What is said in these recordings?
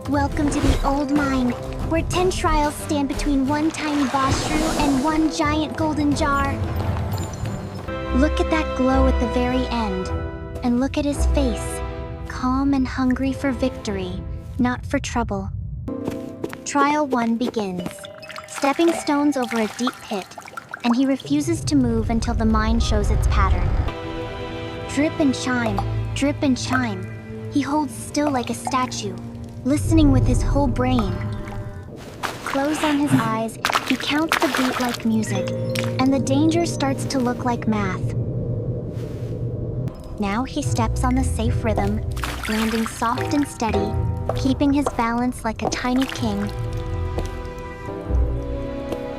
Welcome to the old mine, where 10 trials stand between one tiny boss shrew and one giant golden jar. Look at that glow at the very end, and look at his face, calm and hungry for victory, not for trouble. Trial 1 begins. Stepping stones over a deep pit, and he refuses to move until the mine shows its pattern. Drip and chime, he holds still like a statue, listening with his whole brain. Closed on his eyes, he counts the beat like music, and the danger starts to look like math. Now he steps on the safe rhythm, landing soft and steady, keeping his balance like a tiny king.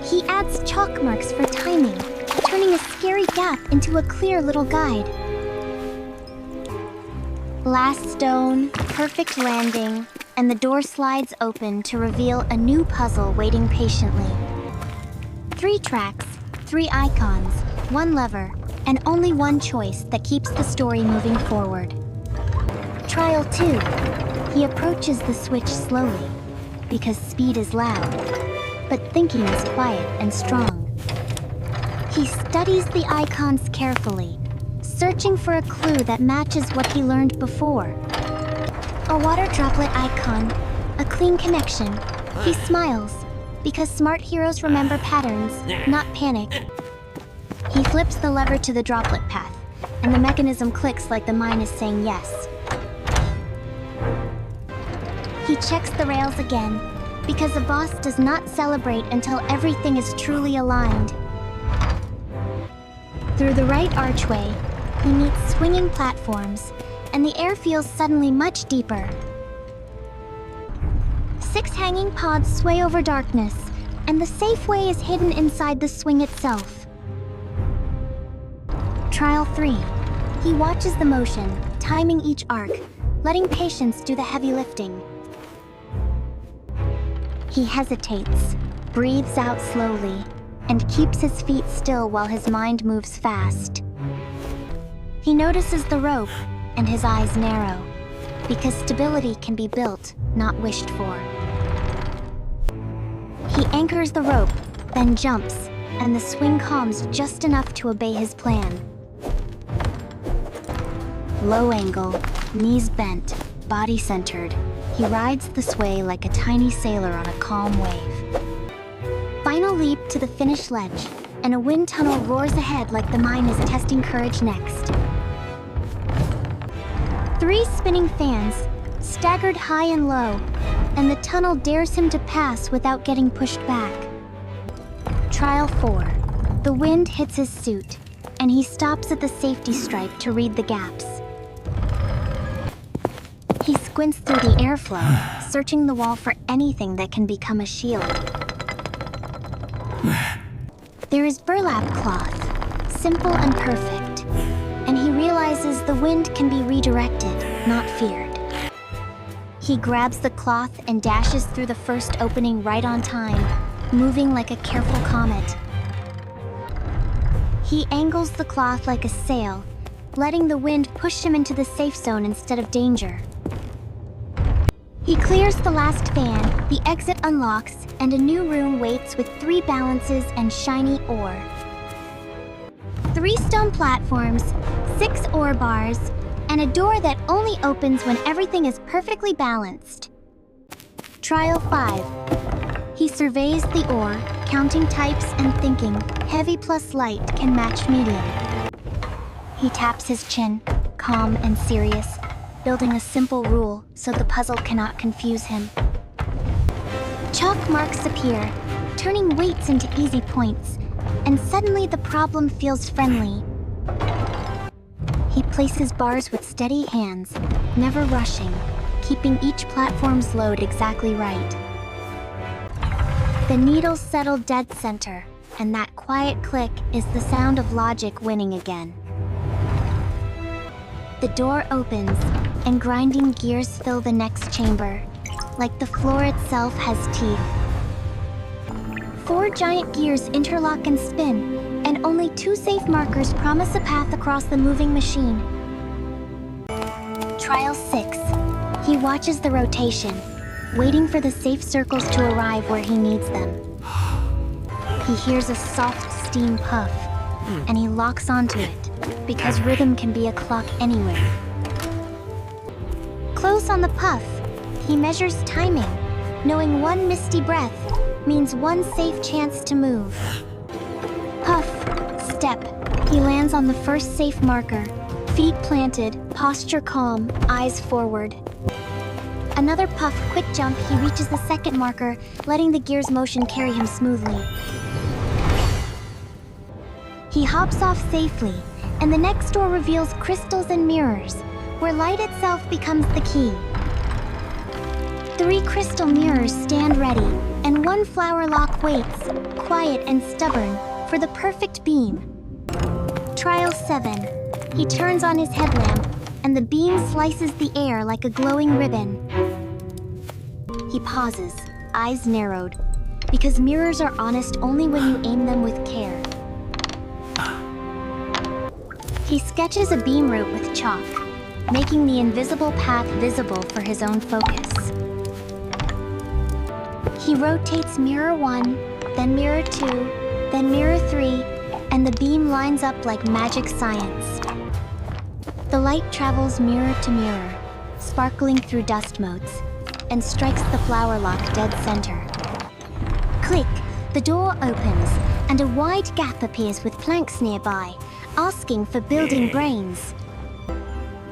He adds chalk marks for timing, turning a scary gap into a clear little guide. Last stone, perfect landing, and the door slides open to reveal a new puzzle waiting patiently. 3 tracks, 3 icons, 1 lever, and only one choice that keeps the story moving forward. Trial 2. He approaches the switch slowly, because speed is loud, but thinking is quiet and strong. He studies the icons carefully, searching for a clue that matches what he learned before. A water droplet icon, a clean connection. He smiles, because smart heroes remember patterns, not panic. He flips the lever to the droplet path, and the mechanism clicks like the mine is saying yes. He checks the rails again, because a boss does not celebrate until everything is truly aligned. Through the right archway, he meets swinging platforms, and the air feels suddenly much deeper. 6 hanging pods sway over darkness, and the safe way is hidden inside the swing itself. Trial 3. He watches the motion, timing each arc, letting patience do the heavy lifting. He hesitates, breathes out slowly, and keeps his feet still while his mind moves fast. He notices the rope, and his eyes narrow, because stability can be built, not wished for. He anchors the rope, then jumps, and the swing calms just enough to obey his plan. Low angle, knees bent, body centered, he rides the sway like a tiny sailor on a calm wave. Final leap to the finish ledge, and a wind tunnel roars ahead like the mine is testing courage next. 3 spinning fans, staggered high and low, and the tunnel dares him to pass without getting pushed back. Trial 4. The wind hits his suit, and he stops at the safety stripe to read the gaps. He squints through the airflow, searching the wall for anything that can become a shield. There is burlap cloth, simple and perfect, and he realizes the wind can be redirected, not feared. He grabs the cloth and dashes through the first opening right on time, moving like a careful comet. He angles the cloth like a sail, letting the wind push him into the safe zone instead of danger. He clears the last fan, the exit unlocks, and a new room waits with 3 balances and shiny ore. 3 stone platforms, 6 ore bars, and a door that only opens when everything is perfectly balanced. Trial 5. He surveys the ore, counting types and thinking heavy plus light can match medium. He taps his chin, calm and serious, building a simple rule so the puzzle cannot confuse him. Chalk marks appear, turning weights into easy points, and suddenly the problem feels friendly. He places bars with steady hands, never rushing, keeping each platform's load exactly right. The needles settle dead center, and that quiet click is the sound of logic winning again. The door opens, and grinding gears fill the next chamber, like the floor itself has teeth. 4 giant gears interlock and spin, and only 2 safe markers promise a path across the moving machine. Trial 6. He watches the rotation, waiting for the safe circles to arrive where he needs them. He hears a soft steam puff, and he locks onto it, because rhythm can be a clock anywhere. Close on the puff, he measures timing, knowing one misty breath means one safe chance to move. Puff, step. He lands on the first safe marker, feet planted, posture calm, eyes forward. Another puff, quick jump, he reaches the second marker, letting the gear's motion carry him smoothly. He hops off safely, and the next door reveals crystals and mirrors, where light itself becomes the key. 3 crystal mirrors stand ready, and 1 flower lock waits, quiet and stubborn, for the perfect beam. Trial 7. He turns on his headlamp, and the beam slices the air like a glowing ribbon. He pauses, eyes narrowed, because mirrors are honest only when you aim them with care. He sketches a beam route with chalk, making the invisible path visible for his own focus. He rotates mirror 1, then mirror 2, then mirror 3, and the beam lines up like magic science. The light travels mirror to mirror, sparkling through dust motes, and strikes the flower lock dead center. Click, the door opens, and a wide gap appears with planks nearby, asking for building brains.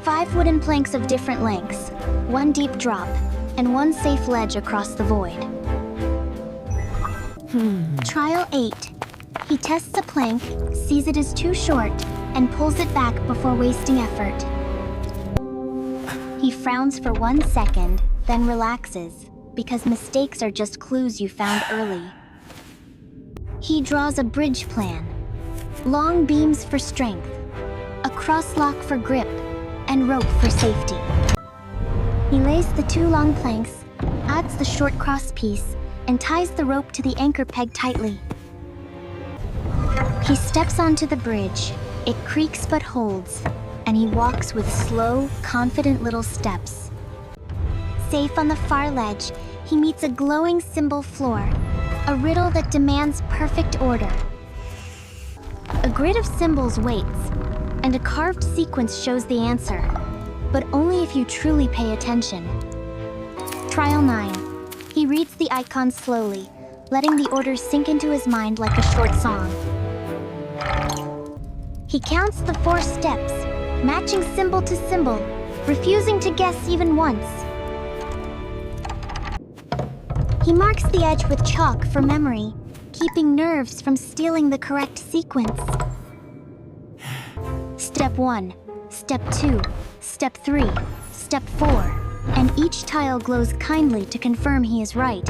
5 wooden planks of different lengths, 1 deep drop, and 1 safe ledge across the void. Trial 8. He tests a plank, sees it is too short, and pulls it back before wasting effort. He frowns for 1 second, then relaxes, because mistakes are just clues you found early. He draws a bridge plan. Long beams for strength, a cross-lock for grip, and rope for safety. He lays the 2 long planks, adds the short cross piece, and ties the rope to the anchor peg tightly. He steps onto the bridge. It creaks but holds, and he walks with slow, confident little steps. Safe on the far ledge, he meets a glowing symbol floor, a riddle that demands perfect order. A grid of symbols waits, and a carved sequence shows the answer, but only if you truly pay attention. Trial 9. He reads the icons slowly, letting the orders sink into his mind like a short song. He counts the 4 steps, matching symbol to symbol, refusing to guess even once. He marks the edge with chalk for memory, keeping nerves from stealing the correct sequence. Step 1, Step 2, Step 3, Step 4, and each tile glows kindly to confirm he is right.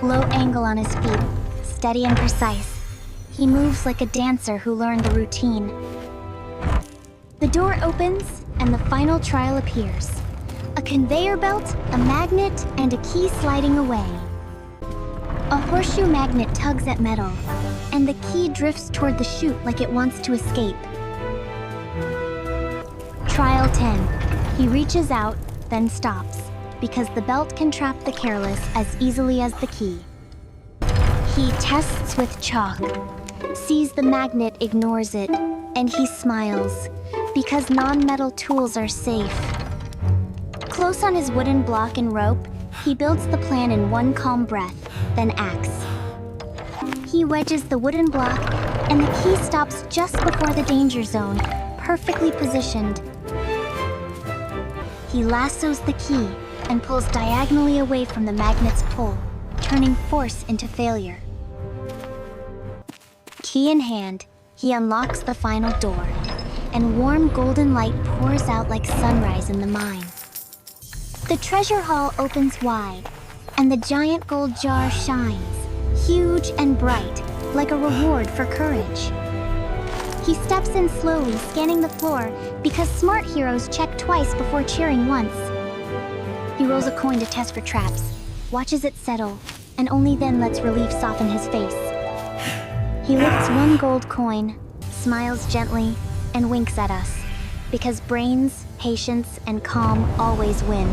Low angle on his feet, steady and precise. He moves like a dancer who learned the routine. The door opens, and the final trial appears. A conveyor belt, a magnet, and a key sliding away. A horseshoe magnet tugs at metal, and the key drifts toward the chute like it wants to escape. Trial 10. He reaches out, then stops, because the belt can trap the careless as easily as the key. He tests with chalk, sees the magnet, ignores it, and he smiles, because non-metal tools are safe. Close on his wooden block and rope, he builds the plan in 1 calm breath, then acts. He wedges the wooden block, and the key stops just before the danger zone, perfectly positioned. He lassos the key and pulls diagonally away from the magnet's pull, turning force into failure. Key in hand, he unlocks the final door, and warm golden light pours out like sunrise in the mine. The treasure hall opens wide, and the giant gold jar shines, huge and bright, like a reward for courage. He steps in slowly, scanning the floor, because smart heroes check twice before cheering once. He rolls a coin to test for traps, watches it settle, and only then lets relief soften his face. He lifts 1 gold coin, smiles gently, and winks at us, because brains, patience, and calm always win.